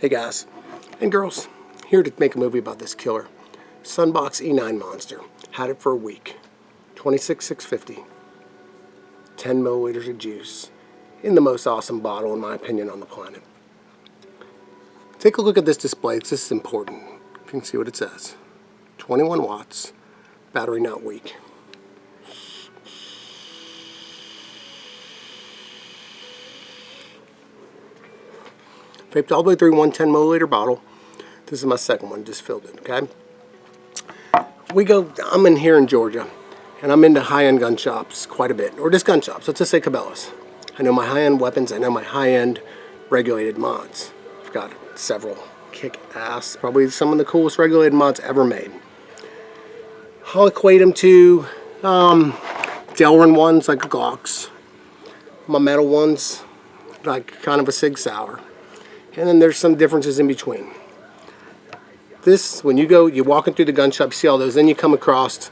Hey guys and girls, here to make a movie about this killer. SUNBOX E9 Monster. Had it for a week. $26,650. 10 milliliters of juice. In the most awesome bottle, in my opinion, on the planet. Take a look at this display. This is important. You can see what it says. 21 watts. Battery not weak. Vaped all the way through one 10 milliliter bottle. This is my second one, just filled it, okay? I'm in here in Georgia, and I'm into high-end gun shops quite a bit, or just gun shops, let's just say Cabela's. I know my high-end weapons, I know my high-end regulated mods. I've got several kick-ass, probably some of the coolest regulated mods ever made. I'll equate them to Delrin ones, like Glocks. My metal ones, like kind of a Sig Sauer. And then there's some differences in between. This, when you're walking through the gun shop, you see all those, then you come across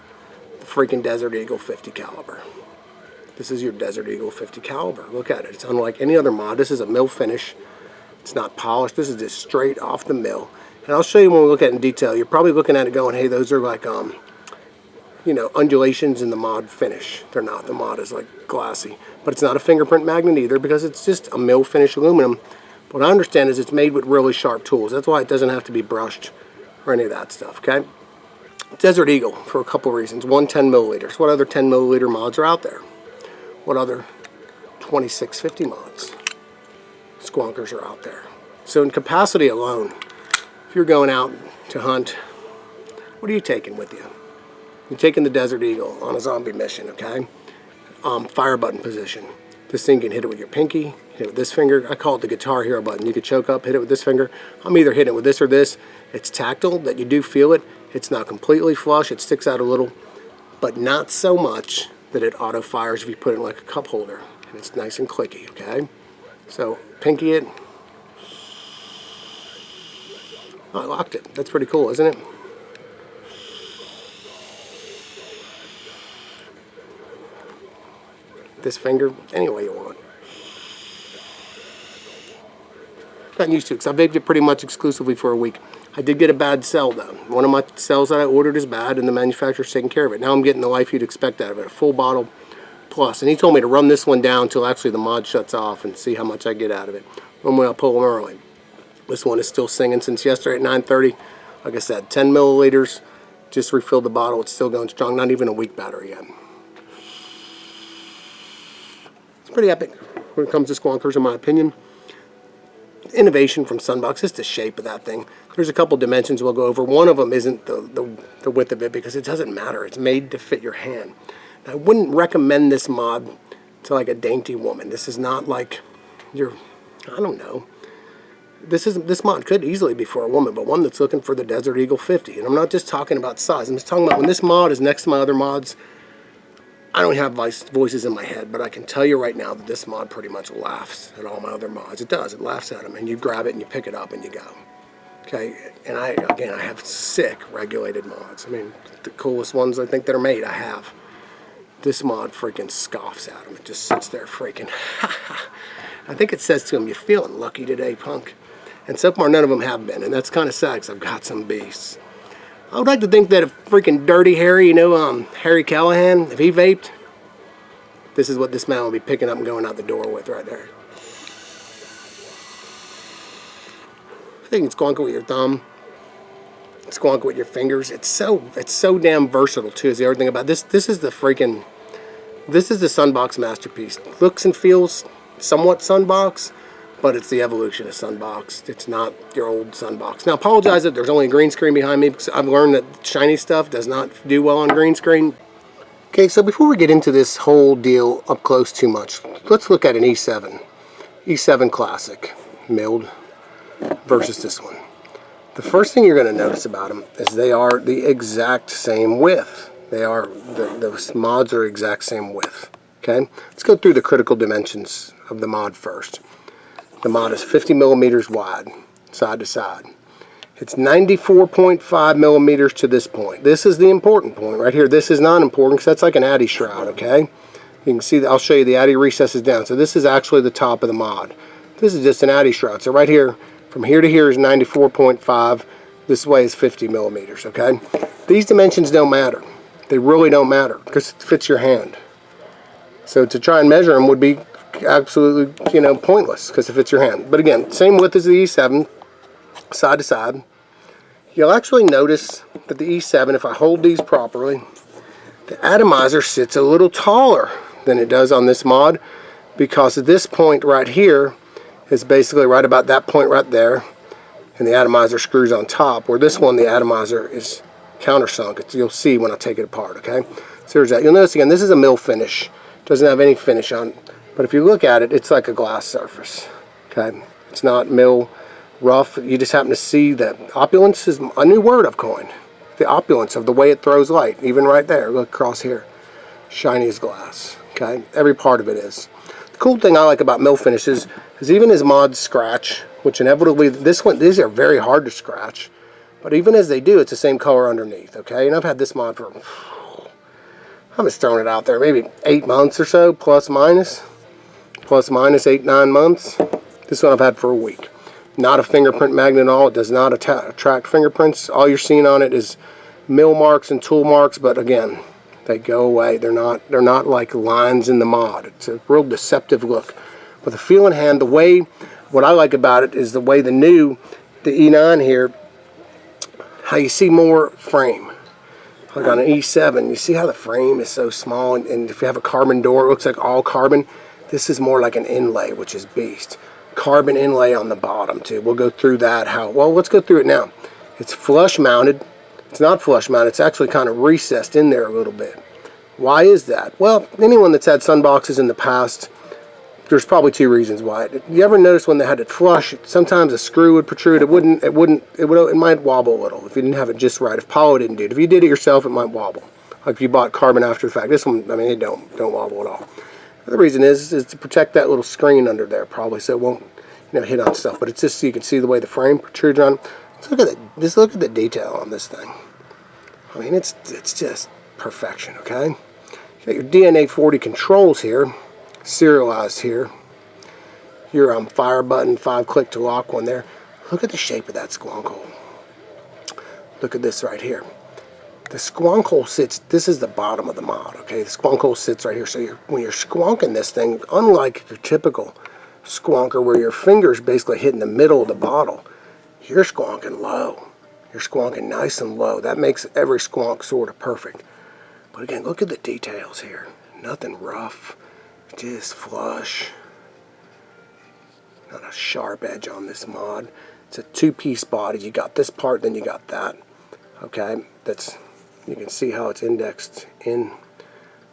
the freaking Desert Eagle 50 caliber. This is your Desert Eagle 50 caliber. Look at it. It's unlike any other mod. This is a mill finish. It's not polished. This is just straight off the mill. And I'll show you when we look at it in detail. You're probably looking at it going, hey, those are like, you know, undulations in the mod finish. They're not. The mod is like glassy. But it's not a fingerprint magnet either because it's just a mill finish aluminum. What I understand is it's made with really sharp tools. That's why it doesn't have to be brushed or any of that stuff, okay? Desert Eagle, for a couple reasons. One, 10 milliliters. What other 10 milliliter mods are out there? What other 2650 mods? Squonkers are out there. So in capacity alone, if you're going out to hunt, what are you taking with you? You're taking the Desert Eagle on a zombie mission, okay? Fire button position. This thing can hit it with your pinky, hit it with this finger. I call it the Guitar Hero button. You can choke up, hit it with this finger. I'm either hitting it with this or this. It's tactile, that you do feel it. It's not completely flush. It sticks out a little, but not so much that it auto fires if you put it in like a cup holder. And it's nice and clicky, okay? So, pinky it. Oh, I locked it. That's pretty cool, isn't it? This finger, any way you want. Gotten used to it because I vaped it pretty much exclusively for a week. I did get a bad cell though. One of my cells that I ordered is bad and the manufacturer's taking care of it. Now I'm getting the life you'd expect out of it, a full bottle plus. And he told me to run this one down until actually the mod shuts off and see how much I get out of it. Normally I'll pull them early. This one is still singing since yesterday at 9:30. Like I said, 10 milliliters. Just refilled the bottle. It's still going strong. Not even a weak battery yet. It's pretty epic when it comes to Squonkers, in my opinion. Innovation from SUNBOX, just the shape of that thing. There's a couple dimensions we'll go over. One of them isn't the width of it because it doesn't matter. It's made to fit your hand. Now, I wouldn't recommend this mod to like a dainty woman. This is not like your, I don't know. This mod could easily be for a woman, but one that's looking for the Desert Eagle 50. And I'm not just talking about size. I'm just talking about when this mod is next to my other mods. I don't have voices in my head, but I can tell you right now that this mod pretty much laughs at all my other mods. It does. It laughs at them, and you grab it and you pick it up and you go. Okay, and I have sick regulated mods. I mean, the coolest ones I think that are made, I have. This mod freaking scoffs at them. It just sits there freaking, I think it says to him, "You feeling lucky today, punk?" And so far, none of them have been, and that's kind of sad because I've got some beasts. I would like to think that if freaking Dirty Harry, you know, Harry Callahan, if he vaped, this is what this man will be picking up and going out the door with right there. You can squonk it with your thumb, squonk it with your fingers. It's so damn versatile too. Is the other thing about this. This is the SUNBOX masterpiece. Looks and feels somewhat SUNBOX. But it's the evolution of SUNBOX. It's not your old SUNBOX. Now, I apologize that there's only a green screen behind me because I've learned that shiny stuff does not do well on green screen. Okay, so before we get into this whole deal up close too much, let's look at an E7. E7 Classic, milled, versus this one. The first thing you're going to notice about them is they are the exact same width. They are, the mods are exact same width. Okay, let's go through the critical dimensions of the mod first. The mod is 50 millimeters wide, side to side. It's 94.5 millimeters to this point. This is the important point right here. This is not important because that's like an Addy shroud, okay? You can see, I'll show you the Addy recesses down. So this is actually the top of the mod. This is just an Addy shroud. So right here, From here to here is 94.5. This way is 50 millimeters, okay? These dimensions don't matter. They really don't matter because it fits your hand. So to try and measure them would be absolutely, you know, pointless because it fits your hand. But again, same width as the E7, side to side. You'll actually notice that the E7, if I hold these properly, the atomizer sits a little taller than it does on this mod because this point right here is basically right about that point right there, and the atomizer screws on top, where this one, the atomizer is countersunk. You'll see when I take it apart, okay? So there's that. You'll notice again, this is a mill finish. Doesn't have any finish on it, but if you look at it, it's like a glass surface, okay? It's not mill rough. You just happen to see that opulence is a new word I've coined. The opulence of the way it throws light, even right there, look across here. Shiny as glass, okay? Every part of it is. The cool thing I like about mill finishes is even as mods scratch, which inevitably, these are very hard to scratch, but even as they do, it's the same color underneath, okay? And I've had this mod for, I'm just throwing it out there, maybe 8 months or so, plus minus 8, 9 months. This one I've had for a week. Not a fingerprint magnet at all. It does not attract fingerprints. All you're seeing on it is mill marks and tool marks, but again, they go away. They're not like lines in the mod. It's a real deceptive look. With a feel in hand, what I like about it is the way the E9 here, how you see more frame. Like on an E7, you see how the frame is so small, and if you have a carbon door, it looks like all carbon. This is more like an inlay, which is beast. Carbon inlay on the bottom too. We'll go through that. Well, let's go through it now. It's flush mounted. It's not flush mounted. It's actually kind of recessed in there a little bit. Why is that? Well, anyone that's had sunboxes in the past, there's probably 2 reasons why. You ever notice when they had it flush, sometimes a screw would protrude. It might wobble a little if you didn't have it just right. If Paulo didn't do it, if you did it yourself, it might wobble. Like if you bought carbon after the fact. This one, I mean, they don't wobble at all. The the reason is to protect that little screen under there, probably, so it won't, you know, hit on stuff. But it's just so you can see the way the frame protrudes on. Let's look at that. Just look at the detail on this thing. I mean, it's just perfection. Okay, you got your DNA 40 controls here, serialized here. Your fire button, 5-click to lock one there. Look at the shape of that squonk hole. Look at this right here. The squonk hole sits, this is the bottom of the mod, okay? The squonk hole sits right here. So when you're squonking this thing, unlike your typical squonker where your finger's basically hitting the middle of the bottle, you're squonking low. You're squonking nice and low. That makes every squonk sort of perfect. But again, look at the details here. Nothing rough, just flush. Not a sharp edge on this mod. It's a 2-piece body. You got this part, then you got that. Okay, you can see how it's indexed in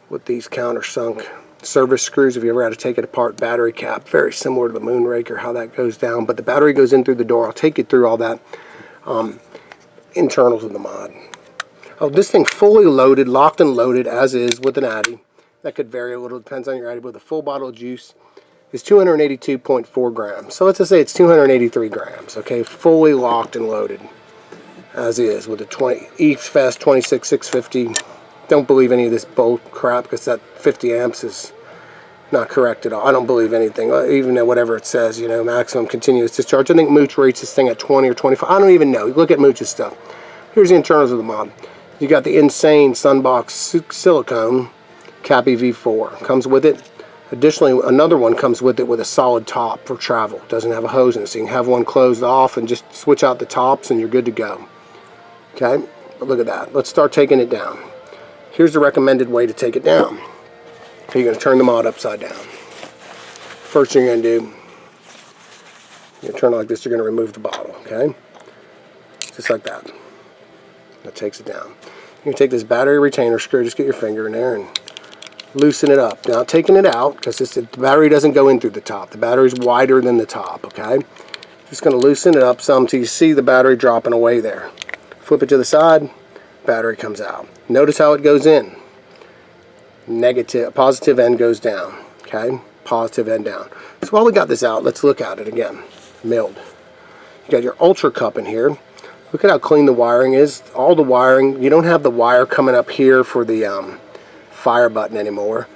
with these countersunk service screws. If you ever had to take it apart, battery cap, very similar to the Moonraker, how that goes down. But the battery goes in through the door. I'll take you through all that internals of the mod. Oh, this thing fully loaded, locked and loaded as is with an Addy. That could vary a little, depends on your Addy, but the full bottle of juice is 282.4 grams. So let's just say it's 283 grams, okay? Fully locked and loaded as is with the EFEST 26650. Don't believe any of this bull crap because that 50 amps is not correct at all. I don't believe anything, even though whatever it says, you know, maximum continuous discharge. I think Mooch rates this thing at 20 or 25. I don't even know. Look at Mooch's stuff. Here's the internals of the mod. You got the insane SUNBOX silicone Cappy V4. Comes with it. Additionally, another one comes with it with a solid top for travel. Doesn't have a hose in it, so you can have one closed off and just switch out the tops and you're good to go. Okay, but look at that. Let's start taking it down. Here's the recommended way to take it down. Okay, you're going to turn the mod upside down. First thing you're going to do, you're going to turn it like this, you're going to remove the bottle, okay? Just like that. That takes it down. You're going to take this battery retainer screw, just get your finger in there and loosen it up. Now taking it out, because the battery doesn't go in through the top. The battery's wider than the top, okay? Just going to loosen it up some till you see the battery dropping away there. Flip it to the side, battery comes out. Notice how it goes in. Negative, positive end goes down, okay? Positive end down. So while we got this out, let's look at it again. Milled. You got your ultra cup in here. Look at how clean the wiring is. All the wiring, you don't have the wire coming up here for the fire button anymore.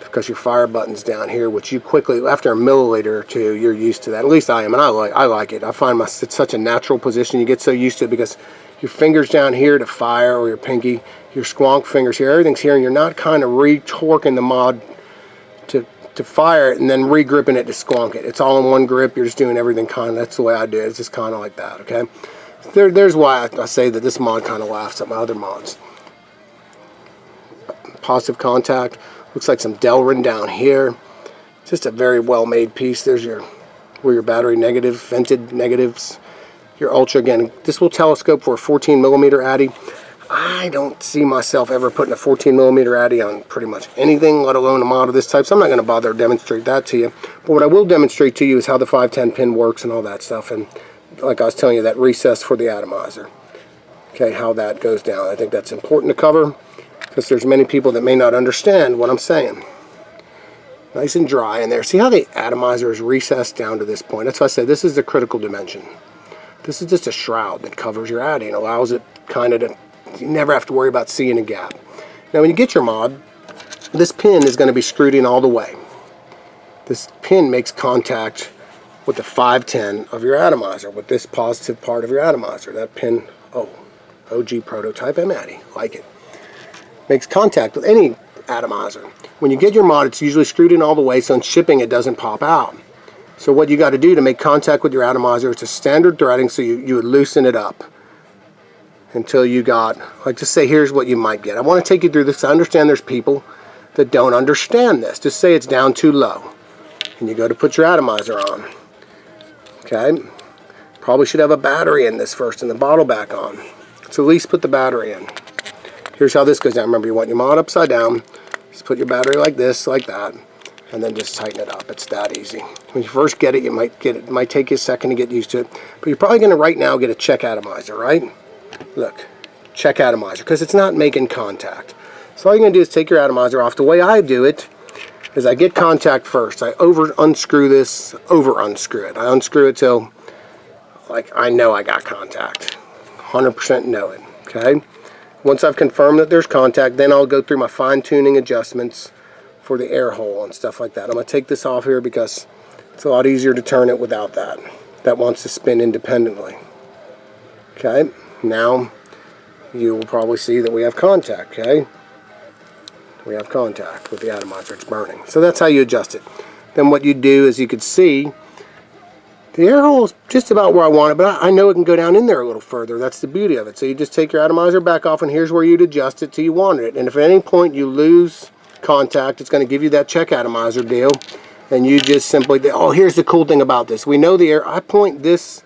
The because your fire button's down here, which you quickly, after a milliliter or two, you're used to that. At least I am, and I like it. I find it's such a natural position. You get so used to it because your fingers down here to fire, or your pinky, your squonk fingers here, everything's here, and you're not kind of re-torquing the mod to fire it and then re-gripping it to squonk it. It's all in one grip. You're just doing everything kind of, that's the way I do it. It's just kind of like that, okay? There's why I say that this mod kind of laughs at my other mods. Positive contact. Looks like some Delrin down here. Just a very well-made piece. There's where your battery negative, vented negatives. Your ultra, again, this will telescope for a 14mm addy. I don't see myself ever putting a 14mm addy on pretty much anything, let alone a mod of this type, so I'm not going to bother to demonstrate that to you. But what I will demonstrate to you is how the 510 pin works and all that stuff, and like I was telling you, that recess for the atomizer. Okay, how that goes down. I think that's important to cover, because there's many people that may not understand what I'm saying. Nice and dry in there. See how the atomizer is recessed down to this point? That's why I said this is the critical dimension. This is just a shroud that covers your addy and allows it kind of to, you never have to worry about seeing a gap. Now when you get your mod, this pin is going to be screwed in all the way. This pin makes contact with the 510 of your atomizer, with this positive part of your atomizer. That pin, OG prototype M addy, like it. Makes contact with any atomizer. When you get your mod, it's usually screwed in all the way, so in shipping it doesn't pop out. So what you got to do to make contact with your atomizer, it's a standard threading, so you would loosen it up until you got, like, just say here's what you might get. I want to take you through this. I understand there's people that don't understand this. Just say it's down too low, and you go to put your atomizer on. Okay, probably should have a battery in this first and the bottle back on. So at least put the battery in. Here's how this goes down. Remember, you want your mod upside down. Just put your battery like this, like that, and then just tighten it up. It's that easy. When you first get it, it might take you a second to get used to it, but you're probably going to right now get a check atomizer, right? Look, check atomizer, because it's not making contact. So all you're going to do is take your atomizer off. The way I do it is I get contact first. I unscrew this, unscrew it. I unscrew it till, like, I know I got contact. 100% know it, okay? Once I've confirmed that there's contact, then I'll go through my fine-tuning adjustments for the air hole and stuff like that. I'm going to take this off here because it's a lot easier to turn it without that. That wants to spin independently. Okay, now you will probably see that we have contact, okay? We have contact with the atomizer. It's burning. So that's how you adjust it. Then what you do is, you could see the air hole is just about where I want it, but I know it can go down in there a little further. That's the beauty of it. So you just take your atomizer back off, and here's where you'd adjust it till you wanted it. And if at any point you lose contact, it's going to give you that check atomizer deal, and you just simply, oh, here's the cool thing about this. We know the air, I point this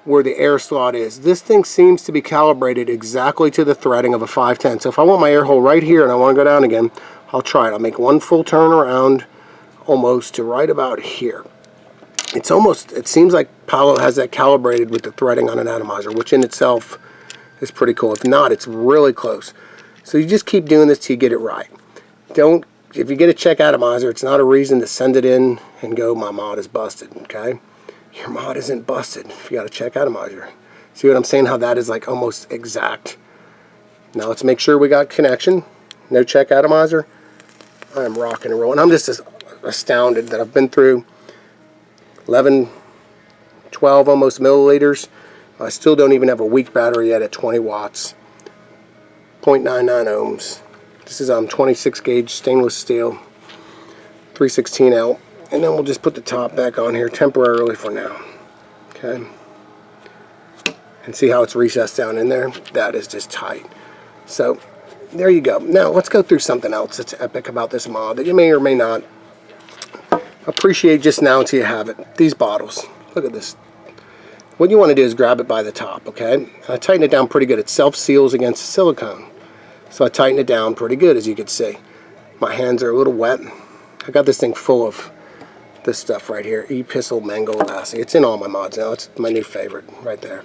where the air slot is. This thing seems to be calibrated exactly to the threading of a 510. So if I want my air hole right here and I want to go down again, I'll try it. I'll make one full turn around almost to right about here. It's almost, it seems like Palo has that calibrated with the threading on an atomizer, which in itself is pretty cool. If not, it's really close. So you just keep doing this till you get it right. Don't, if you get a check atomizer, it's not a reason to send it in and go, my mod is busted, okay? Your mod isn't busted if you got a check atomizer. See what I'm saying? How that is like almost exact. Now let's make sure we got connection. No check atomizer. I am rocking and rolling. I'm just astounded that I've been through 11, 12 almost milliliters. I still don't even have a weak battery yet at 20 watts. 0.99 ohms. This is 26 gauge stainless steel, 316 out. And then we'll just put the top back on here temporarily for now. Okay. And see how it's recessed down in there? That is just tight. So there you go. Now let's go through something else that's epic about this mod that you may or may not appreciate just now until you have it. These bottles. Look at this. What you want to do is grab it by the top, okay? And I tighten it down pretty good. It self-seals against silicone. So I tighten it down pretty good, as you can see. My hands are a little wet. I got this thing full of this stuff right here, Epistle Mango Lassie. It's in all my mods now. It's my new favorite right there.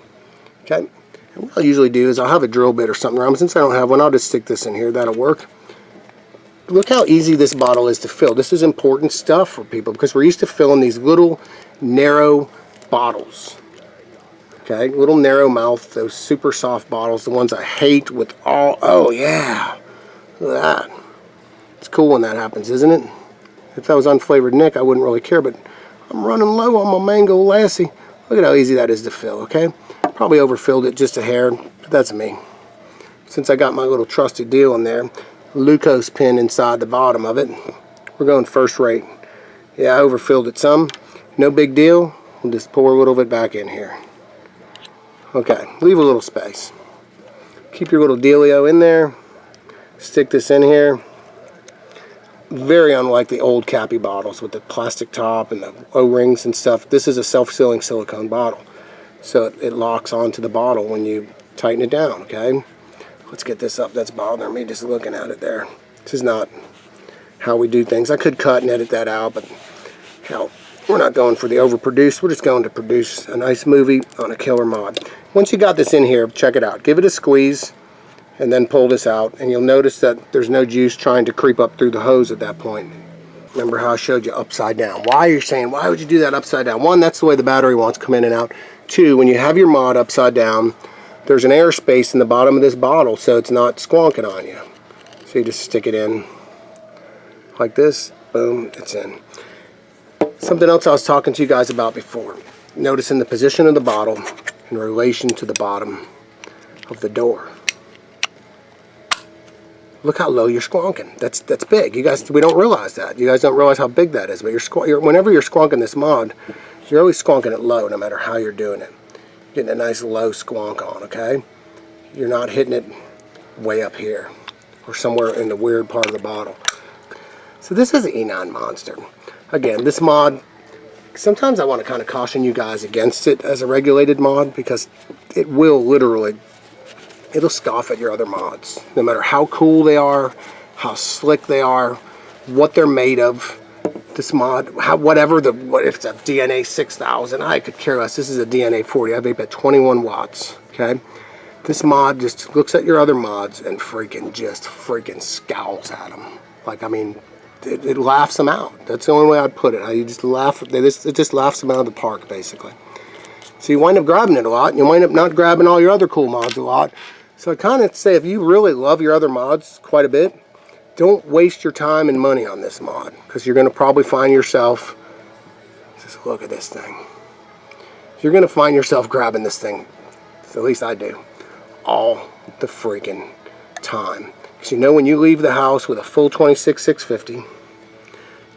Okay. And what I'll usually do is I'll have a drill bit or something around. Since I don't have one, I'll just stick this in here. That'll work. Look how easy this bottle is to fill. This is important stuff for people because we're used to filling these little narrow bottles. Okay, little narrow mouth, those super soft bottles, the ones I hate with all, oh yeah, look at that. It's cool when that happens, isn't it? If that was unflavored Nick, I wouldn't really care, but I'm running low on my mango lassi. Look at how easy that is to fill, okay? Probably overfilled it just a hair, but that's me. Since I got my little trusted deal in there, glucose pin inside the bottom of it, we're going first rate. Yeah, I overfilled it some. No big deal. We'll just pour a little bit back in here. Okay, leave a little space. Keep your little dealio in there. Stick this in here. Very unlike the old Cappy bottles with the plastic top and the O-rings and stuff. This is a self-sealing silicone bottle. So it locks onto the bottle when you tighten it down, okay? Let's get this up. That's bothering me just looking at it there. This is not how we do things. I could cut and edit that out, but hell, we're not going for the overproduced. We're just going to produce a nice movie on a killer mod. Once you got this in here, check it out. Give it a squeeze and then pull this out, and you'll notice that there's no juice trying to creep up through the hose at that point. Remember how I showed you upside down. Why you're saying, why would you do that upside down? One, that's the way the battery wants to come in and out. Two, when you have your mod upside down, there's an air space in the bottom of this bottle so it's not squonking on you. So you just stick it in like this, boom, it's in. Something else I was talking to you guys about before. Noticing the position of the bottle in relation to the bottom of the door. Look how low you're squonking. That's big. You guys, we don't realize that. You guys don't realize how big that is. But whenever you're squonking this mod, you're always squonking it low, no matter how you're doing it. Getting a nice low squonk on, okay? You're not hitting it way up here or somewhere in the weird part of the bottle. So this is the E9 Monster. Again, this mod, sometimes I want to kind of caution you guys against it as a regulated mod because it will literally, it'll scoff at your other mods. No matter how cool they are, how slick they are, what they're made of. This mod, what if it's a DNA 6000, I could care less. This is a DNA 40. I vape at 21 watts, okay? This mod just looks at your other mods and freaking scowls at them. Like, I mean, it laughs them out. That's the only way I'd put it. You just laugh, it just laughs them out of the park, basically. So you wind up grabbing it a lot, and you wind up not grabbing all your other cool mods a lot. So I kind of say, if you really love your other mods quite a bit, don't waste your time and money on this mod, because you're going to probably find yourself, just look at this thing, you're going to find yourself grabbing this thing, at least I do, all the freaking time. Because you know, when you leave the house with a full 26-650,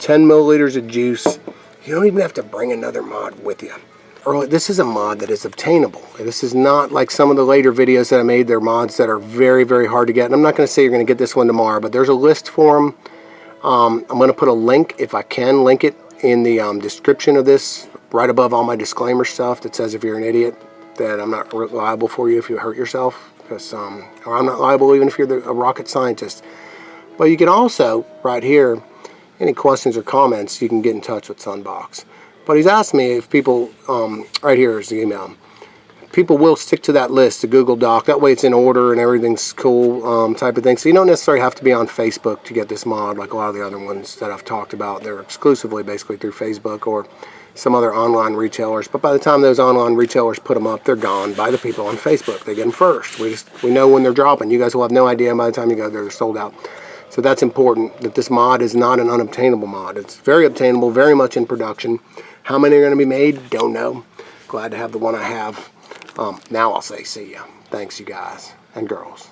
10 milliliters of juice, you don't even have to bring another mod with you. This is a mod that is obtainable. This is not like some of the later videos that I made. They're mods that are very, very hard to get. And I'm not going to say you're going to get this one tomorrow, but there's a list for them. I'm going to put a link, if I can, link it in the description of this, right above all my disclaimer stuff that says if you're an idiot, that I'm not liable for you if you hurt yourself. Because, or I'm not liable even if you're a rocket scientist. But you can also, right here, any questions or comments, you can get in touch with SUNBOX. But he's asked me if people, right here is the email, people will stick to that list, the Google Doc. That way it's in order and everything's cool type of thing. So you don't necessarily have to be on Facebook to get this mod like a lot of the other ones that I've talked about. They're exclusively basically through Facebook or some other online retailers. But by the time those online retailers put them up, they're gone by the people on Facebook. They get them first. We know when they're dropping. You guys will have no idea by the time you go there, they're sold out. So that's important, that this mod is not an unobtainable mod. It's very obtainable, very much in production. How many are going to be made? Don't know. Glad to have the one I have. Now I'll say see ya. Thanks, you guys and girls.